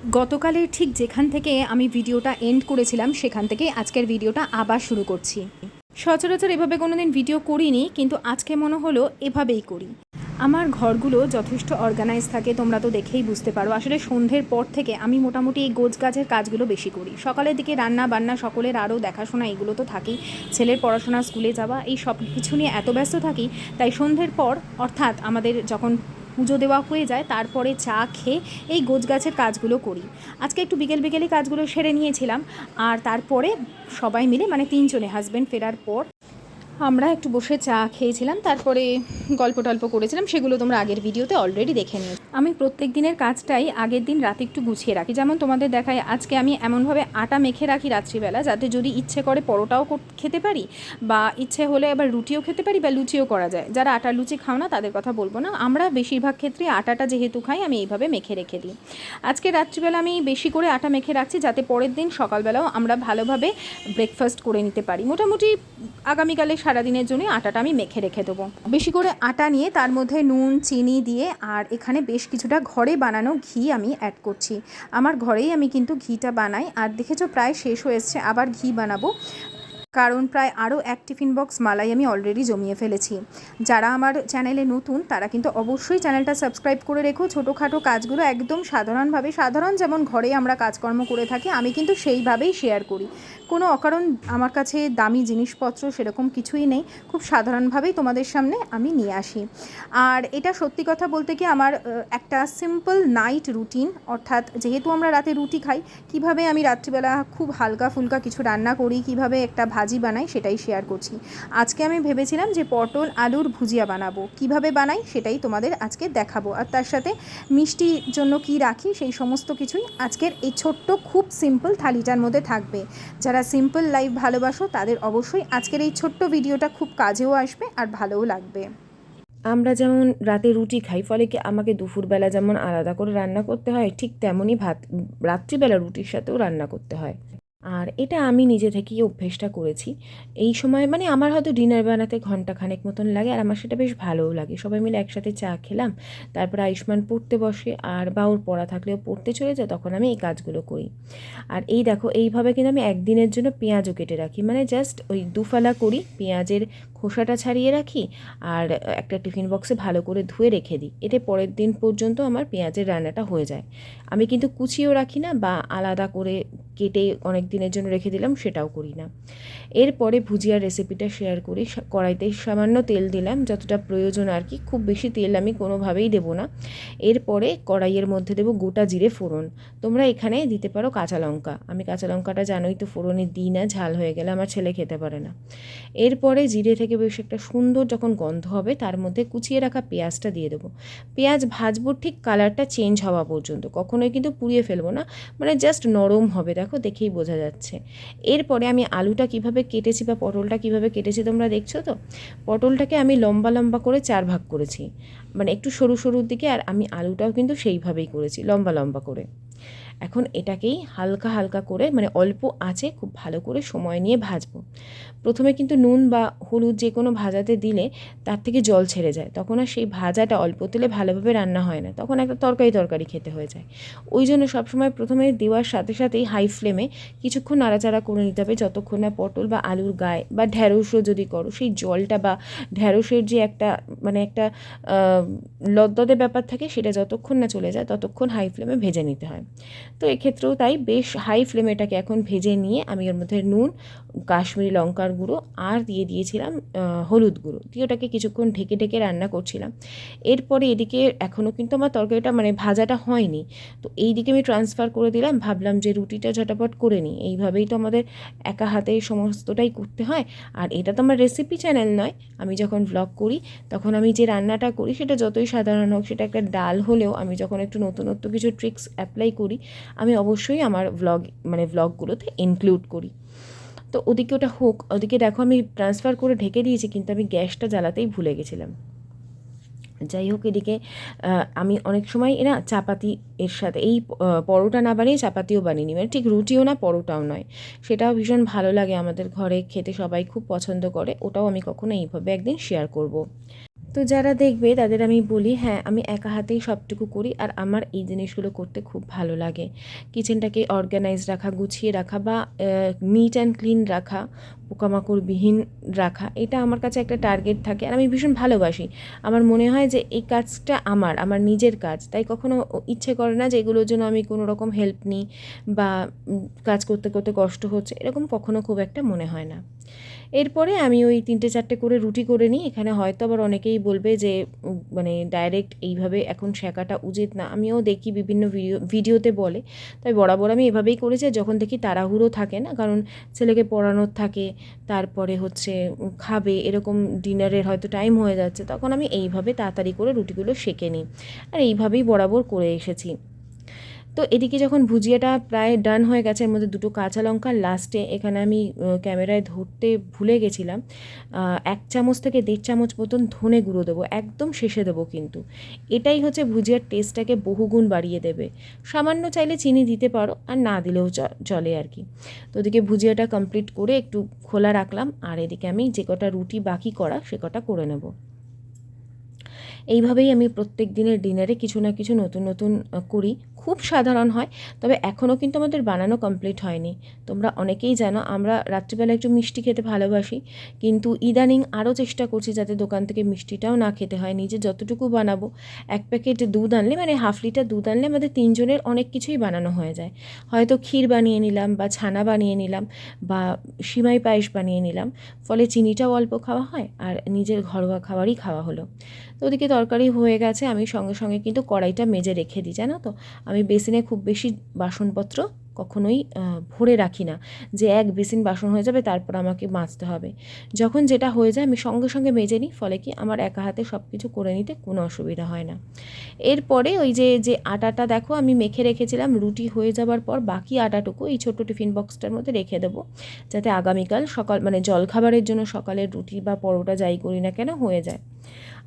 গতকালের ঠিক যেখান থেকে আমি ভিডিওটা এন্ড করেছিলাম সেখান থেকে আজকের ভিডিওটা আবার শুরু করছি। সচরাচর এভাবে কোনো দিন ভিডিও করিনি, কিন্তু আজকে মনে হলো এভাবেই করি। আমার ঘরগুলো যথেষ্ট অর্গানাইজ থাকে, তোমরা তো দেখেই বুঝতে পারো। আসলে সন্ধ্যের পর থেকে আমি মোটামুটি এই গোছগাছের কাজগুলো বেশি করি। সকালের দিকে রান্না বান্না সকলের আরও দেখাশোনা এগুলো তো থাকেই, ছেলের পড়াশোনা, স্কুলে যাওয়া, এই সব কিছু নিয়ে এত ব্যস্ত থাকি, তাই সন্ধ্যের পর অর্থাৎ আমাদের যখন পুজো দেওয়া হয়ে যায় তারপরে চা খেয়ে এই গোছগাছের কাজগুলো করি। আজকে একটু বিকেলে কাজগুলো সেরে নিয়েছিলাম, আর তারপরে সবাই মিলে মানে তিনজনে, হাজব্যান্ড ফেরার পর আমরা একটু বসে চা খেয়েছিলাম, তারপরে গল্প টল্প করেছিলাম, সেগুলো তোমরা আগের ভিডিওতে অলরেডি দেখে নিও। আমি প্রত্যেক দিনের কাজটাই আগের দিন রাতে একটু গুছিয়ে রাখি। যেমন তোমাদের দেখায়, আজকে আমি এমনভাবে আটা মেখে রাখি রাত্রিবেলা, যাতে যদি ইচ্ছে করে পরোটাও খেতে পারি, বা ইচ্ছে হলে আবার রুটিও খেতে পারি, বা লুচিও করা যায়। যারা আটার লুচি খাও না তাদের কথা বলবো না, আমরা বেশিরভাগ ক্ষেত্রে আটাটা যেহেতু খাই আমি এইভাবে মেখে রেখে দিই। আজকে রাত্রিবেলা আমি বেশি করে আটা মেখে রাখছি, যাতে পরের দিন সকালবেলাও আমরা ভালোভাবে ব্রেকফাস্ট করে নিতে পারি। মোটামুটি আগামীকালে সারাদিনের জন্য আটাটা আমি মেখে রেখে দেবো। বেশি করে আটা নিয়ে তার মধ্যে নুন চিনি দিয়ে, আর এখানে বেশ কিছুটা ঘরে বানানো ঘি আমি অ্যাড করছি। আমার ঘরেই আমি কিন্তু ঘিটা বানাই, আর দেখেছো প্রায় শেষ হয়ে এসছে, আবার ঘি বানাবো, কারণ প্রায় আরও এক টিফিন বক্স মালাই আমি অলরেডি জমিয়ে ফেলেছি। যারা আমার চ্যানেলে নতুন তারা কিন্তু অবশ্যই চ্যানেলটা সাবস্ক্রাইব করে রেখো। ছোটোখাটো কাজগুলো একদম সাধারণভাবে, সাধারণ যেমন ঘরে আমরা কাজকর্ম করে থাকি, আমি কিন্তু সেইভাবেই শেয়ার করি। কোনো অকারণ আমার কাছে দামি জিনিসপত্র সেরকম কিছুই নেই, খুব সাধারণভাবেই তোমাদের সামনে আমি নিয়ে আসি। আর এটা সত্যি কথা বলতে কি, আমার একটা সিম্পল নাইট রুটিন, অর্থাৎ যেহেতু আমরা রাতে রুটি খাই, কিভাবে আমি রাত্রিবেলা খুব হালকা ফুলকা কিছু রান্না করি, কিভাবে একটা ভাজি বানাই, সেটাই শেয়ার করছি। আজকে আমি ভেবেছিলাম যে পটল আলুর ভুজিয়া বানাবো, কিভাবে বানাই সেটাই তোমাদের আজকে দেখাবো, আর তার সাথে মিষ্টির জন্য কি রাখি সেই সমস্ত কিছুই আজকের এই ছোট্ট খুব সিম্পল থালিটার মধ্যে থাকবে। যারা সিম্পল লাইফ ভালোবাসো তাদের অবশ্যই আজকের এই ছোট্ট ভিডিওটা খুব কাজেও আসবে আর ভালোও লাগবে। আমরা যেমন রাতে রুটি খাই, ফলে কি আমাকে দুপুরবেলা যেমন আলাদা করে রান্না করতে হয়, ঠিক তেমনই রাত্রিবেলা রুটির সাথেও রান্না করতে হয়। আর এটা আমি নিজে থেকেই অভ্যেসটা করেছি। এই সময় মানে আমার হয়তো ডিনার বানাতে ঘন্টাখানেক মতন লাগে, আর আমার সেটা বেশ ভালোও লাগে। সবাই মিলে একসাথে চা খেলাম, তারপর আয়ুষ্মান পড়তে বসে, আর বা ওর পড়া থাকলেও পড়তে চলে যায়, তখন আমি এই কাজগুলো করি। আর এই দেখো, এইভাবে কিন্তু আমি একদিনের জন্য পেঁয়াজও কেটে রাখি, মানে জাস্ট ওই দুফালা করি, পেঁয়াজের খোসাটা ছাড়িয়ে রাখি, আর একটা টিফিন বক্সে ভালো করে ধুয়ে রেখে দিই। এতে পরের দিন পর্যন্ত আমার পেঁয়াজের রান্নাটা হয়ে যায়। আমি কিন্তু কুচিয়েও রাখি না, বা আলাদা করে কেটে অনেক দিনের জন্য রেখে দিলাম, সেটাও করি না। এরপরে ভুজিয়ার রেসিপিটা শেয়ার করি। কড়াইতে সামান্য তেল দিলাম, যতটা প্রয়োজন আর কি, খুব বেশি তেল আমি কোনোভাবেই দেবো না। এরপরে কড়াইয়ের মধ্যে দেবো গোটা জিরে ফোড়ন। তোমরা এখানে দিতে পারো কাঁচা লঙ্কা, আমি কাঁচা লঙ্কাটা জানোই তো ফোড়নে দিই না, ঝাল হয়ে গেলে আমার ছেলে খেতে পারে না। এরপরে জিরে থেকে বেশ একটা সুন্দর যখন গন্ধ হবে, তার মধ্যে কুচিয়ে রাখা পেঁয়াজটা দিয়ে দেবো। পেঁয়াজ ভাজবো ঠিক কালারটা চেঞ্জ হওয়া পর্যন্ত, কখনোই কিন্তু পুড়িয়ে ফেলবো না, মানে জাস্ট নরম হবে, দেখো দেখেই বোঝা যাচ্ছে। এরপরে আমি আলুটা কিভাবে কেটেছি বা পটলটা কিভাবে কেটেছি তোমরা দেখছো তো। পটলটাকে আমি লম্বা লম্বা করে 4 ভাগ করেছি, মানে একটু সরু সরুর দিকে, আর আমি আলুটাও কিন্তু সেইভাবেই করেছি, লম্বা লম্বা করে। এখন এটাকেই হালকা হালকা করে, মানে অল্প আঁচে খুব ভালো করে সময় নিয়ে ভাজবো। প্রথমে কিন্তু নুন বা হলুদ যে কোনো ভাজাতে দিলে তার থেকে জল ছেড়ে যায়, তখন আর সেই ভাজাটা অল্প তেলে ভালোভাবে রান্না হয় না, তখন একটা তরকারি খেতে হয়ে যায়। ওই জন্য সবসময় প্রথমে দেওয়ার সাথে সাথেই হাই ফ্লেমে কিছুক্ষণ নাড়াচাড়া করে নিতে হবে, যতক্ষণ না পটল বা আলুর গায়ে, বা ঢ্যাঁড়সও যদি করো, সেই জলটা বা ঢ্যাঁড়সের যে একটা মানে একটা লদ্দদে ব্যাপার থাকে, সেটা যতক্ষণ না চলে যায় ততক্ষণ হাই ফ্লেমে ভেজে নিতে হয়। তো এক্ষেত্রেও তাই, বেশ হাই ফ্লেমে এটাকে এখন ভেজে নিয়ে আমি এর মধ্যে নুন, কাশ্মীরি লঙ্কার গুঁড়ো আর দিয়ে দিয়েছিলাম হলুদ গুঁড়ো দিয়ে, ওটাকে কিছুক্ষণ ঢেকে ঢেকে রান্না করছিলাম। এরপরে এদিকে এখনও কিন্তু আমার তরকারিটা মানে ভাজাটা হয়নি, তো এই দিকে আমি ট্রান্সফার করে দিলাম, ভাবলাম যে রুটিটা ঝটাপট করে নিই, এইভাবেই তো আমাদের একা হাতে সমস্তটাই করতে হয়। আর এটা তো আমার রেসিপি চ্যানেল নয়, আমি যখন ভ্লগ করি তখন আমি যে রান্নাটা করি সেটা যতই সাধারণ হোক, সেটা একটা ডাল হলেও আমি যখন একটু নতুনত্ব কিছু ট্রিক্স অ্যাপ্লাই করি, আমি অবশ্যই আমার ভ্লগগুলোতে ইনক্লুড করি। তো ওদিকে ওটা হোক, ওদিকে দেখো আমি ট্রান্সফার করে ঢেকে দিয়েছি, কিন্তু আমি গ্যাসটা জ্বালাতেই ভুলে গেছিলাম। যাই হোক, এদিকে আমি অনেক সময় চাপাতি এর সাথে এই পরোটা না বানিয়ে চাপাতিও বানিয়ে নিই, মানে ঠিক রুটিও না পরোটাও নয়, সেটাও ভীষণ ভালো লাগে আমাদের ঘরে খেতে, সবাই খুব পছন্দ করে, ওটাও আমি কখনো এইভাবে একদিন শেয়ার করব। তো যারা দেখবে তাদের আমি বলি, হ্যাঁ আমি একা হাতেই সবটুকু করি, আর আমার এই জিনিসগুলো করতে খুব ভালো লাগে। কিচেনটাকে অর্গানাইজ রাখা, গুছিয়ে রাখা, বা নিট অ্যান্ড ক্লিন রাখা, পোকামাকড়বিহীন রাখা, এটা আমার কাছে একটা টার্গেট থাকে, আর আমি ভীষণ ভালোবাসি। আমার মনে হয় যে এই কাজটা আমার নিজের কাজ, তাই কখনো ইচ্ছে করে না যে এগুলোর জন্য আমি কোনো রকম হেল্প নিই বা কাজ করতে করতে কষ্ট হচ্ছে, এরকম কখনো খুব একটা মনে হয় না। এরপরে আমি ওই 3-4টে করে রুটি করে নিই। এখানে হয়তো আবার অনেকেই বলবে যে মানে ডাইরেক্ট এইভাবে এখন সেঁকাটা উচিত না। আমিও দেখি বিভিন্ন ভিডিওতে বলে, তাই বরাবর আমি এভাবেই করেছি। যখন দেখি তাড়াহুড়ো থাকে না, কারণ ছেলেকে পড়ানোর থাকে, তারপরে হচ্ছে খাবে, এরকম ডিনারের হয়তো টাইম হয়ে যাচ্ছে, তখন আমি এইভাবে তাড়াতাড়ি করে রুটিগুলো সেঁকে নিই, আর এইভাবেই বরাবর করে এসেছি। তো এদিকে যখন ভুজিয়াটা প্রায় ডান হয়ে গেছে, এর মধ্যে 2টো কাঁচা লঙ্কা লাস্টে, এখানে আমি ক্যামেরায় ধরতে ভুলে গেছিলাম, 1 চামচ থেকে 1.5 চামচ মতন ধনে গুঁড়ো দেবো, একদম শেষে দেবো কিন্তু। এটাই হচ্ছে ভুজিয়ার টেস্টটাকে বহুগুণ বাড়িয়ে দেবে। সামান্য চাইলে চিনি দিতে পারো, আর না দিলেও চলে আর কি। তো ওদিকে ভুজিয়াটা কমপ্লিট করে একটু খোলা রাখলাম, আর এদিকে আমি যে কটা রুটি বাকি করা সে কটা করে নেব। এইভাবেই আমি প্রত্যেক দিনের ডিনারে কিছু না কিছু নতুন নতুন করি। খুব সাধারণ হয়, তবে এখনও কিন্তু আমাদের বানানো কমপ্লিট হয়নি। তোমরা অনেকেই জানো আমরা রাত্রিবেলা একটু মিষ্টি খেতে ভালোবাসি, কিন্তু ইদানিং আরও চেষ্টা করছি যাতে দোকান থেকে মিষ্টিটাও না খেতে হয়, নিজে যতটুকু বানাবো। 1 প্যাকেট দুধ আনলে, মানে হাফ লিটার দুধ আনলে আমাদের 3 জনের অনেক কিছুই বানানো হয়ে যায়। হয়তো ক্ষীর বানিয়ে নিলাম, বা ছানা বানিয়ে নিলাম, বা সিমাই পায়েস বানিয়ে নিলাম, ফলে চিনিটাও অল্প খাওয়া হয়, আর নিজের ঘরোয়া খাবারই খাওয়া হলো। তো ওদিকে তরকারি হয়ে গেছে, আমি সঙ্গে সঙ্গে কিন্তু কড়াইটা মেজে রেখে দিই, জানো তো। আমি বেসিনে খুব বেশি বাসনপত্র কখনোই ভরে রাখি না, যে এক বেসিন বাসন হয়ে যাবে তারপর আমাকে মাজতে হবে। যখন যেটা হয়ে যায় আমি সঙ্গে সঙ্গে মেজে নিই, ফলে কি আমার একা হাতে সব কিছু করে নিতে কোনো অসুবিধা হয় না। এরপরে ওই যে আটাটা দেখো আমি মেখে রেখেছিলাম, রুটি হয়ে যাবার পর বাকি আটাটুকু এই ছোট্ট টিফিন বক্সটার মধ্যে রেখে দেবো, যাতে আগামীকাল সকাল, মানে জলখাবারের জন্য সকালের রুটি বা পরোটা যাই করি না কেন হয়ে যায়,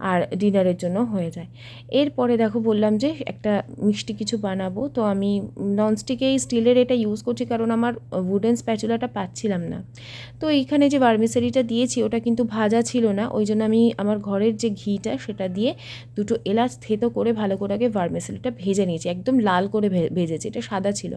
আর ডিনারের জন্য হয়ে যায়। এরপরে দেখো বললাম যে একটা মিষ্টি কিছু বানাবো, তো আমি ননস্টিকেই স্টিলের এটা ইউজ করছি, কারণ আমার উডেন স্প্যাচুলাটা পাচ্ছিলাম না। তো এইখানে যে ভার্মিসেলিটা দিয়েছি ওটা কিন্তু ভাজা ছিল না, ওই জন্য আমি আমার ঘরের যে ঘিটা সেটা দিয়ে 2টো এলাচ থেতো করে ভালো করে আগে ভার্মিসেলিটা ভেজে নিয়েছি, একদম লাল করে ভেজেছি। এটা সাদা ছিল,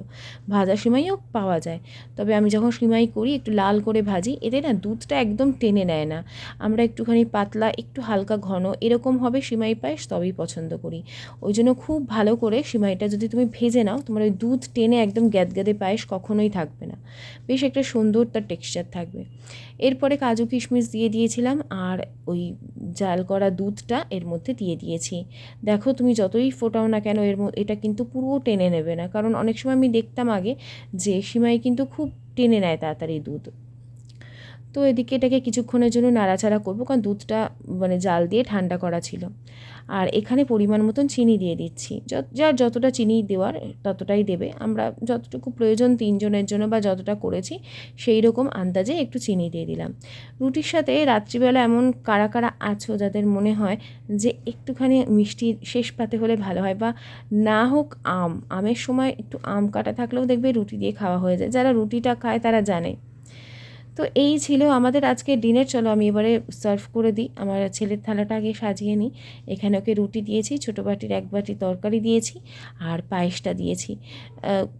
ভাজা সিমাইও পাওয়া যায়, তবে আমি যখন সিমাই করি একটু লাল করে ভাজি, এতে না দুধটা একদম টেনে নেয় না। আমরা একটুখানি পাতলা, একটু হালকা ঘন এরকম হবে সিমাই পায়েস, তবেই পছন্দ করি। ওই জন্য খুব ভালো করে সিমাইটা যদি তুমি ভেজে নাও, তোমার ওই দুধ টেনে একদম গ্যাদগ্যাদে পায়েস কখনোই থাকবে না, বেশ একটা সুন্দর তার টেক্সচার থাকবে। এরপরে কাজু কিশমিশ দিয়ে দিয়েছিলাম, আর ওই জাল করা দুধটা এর মধ্যে দিয়ে দিয়েছি। দেখো তুমি যতই ফোটাও না কেন এটা কিন্তু পুরো টেনে নেবে না, কারণ অনেক সময় আমি দেখতাম আগে যে সিমাই কিন্তু খুব টেনে নেয় তাড়াতাড়ি দুধ। তো এদিকে এটাকে কিছুক্ষণের জন্য নাড়াচাড়া করবো, কারণ দুধটা মানে জাল দিয়ে ঠান্ডা করা ছিল। আর এখানে পরিমাণ মতন চিনি দিয়ে দিচ্ছি, যার যতটা চিনি দেওয়ার ততটাই দেবে। আমরা যতটুকু প্রয়োজন 3 জনের জন্য বা যতটা করেছি সেই রকম আন্দাজে একটু চিনি দিয়ে দিলাম। রুটির সাথে রাত্রিবেলা এমন কারা কারা আছো যাদের মনে হয় যে একটুখানি মিষ্টি শেষ পাতে হলে ভালো হয়, বা না হোক আমের সময় একটু আম কাটা থাকলেও দেখবে রুটি দিয়ে খাওয়া হয়ে যায়, যারা রুটিটা খায় তারা জানে। তো এই ছিল আমাদের আজকে ডিনার। চলো আমি এবারে সার্ভ করে দিই, আমার ছেলের থালাটা আগে সাজিয়ে নিই। এখানে ওকে রুটি দিয়েছি, ছোটো বাটির 1 বাটি তরকারি দিয়েছি, আর পায়েসটা দিয়েছি।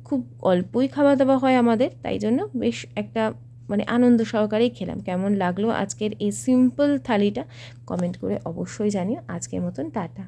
খুব অল্পই খাওয়া দাওয়া হয় আমাদের, তাই জন্য বেশ একটা মানে আনন্দ সহকারেই খেলাম। কেমন লাগলো আজকের এই সিম্পল থালিটা কমেন্ট করে অবশ্যই জানিও। আজকের মতন টাটা।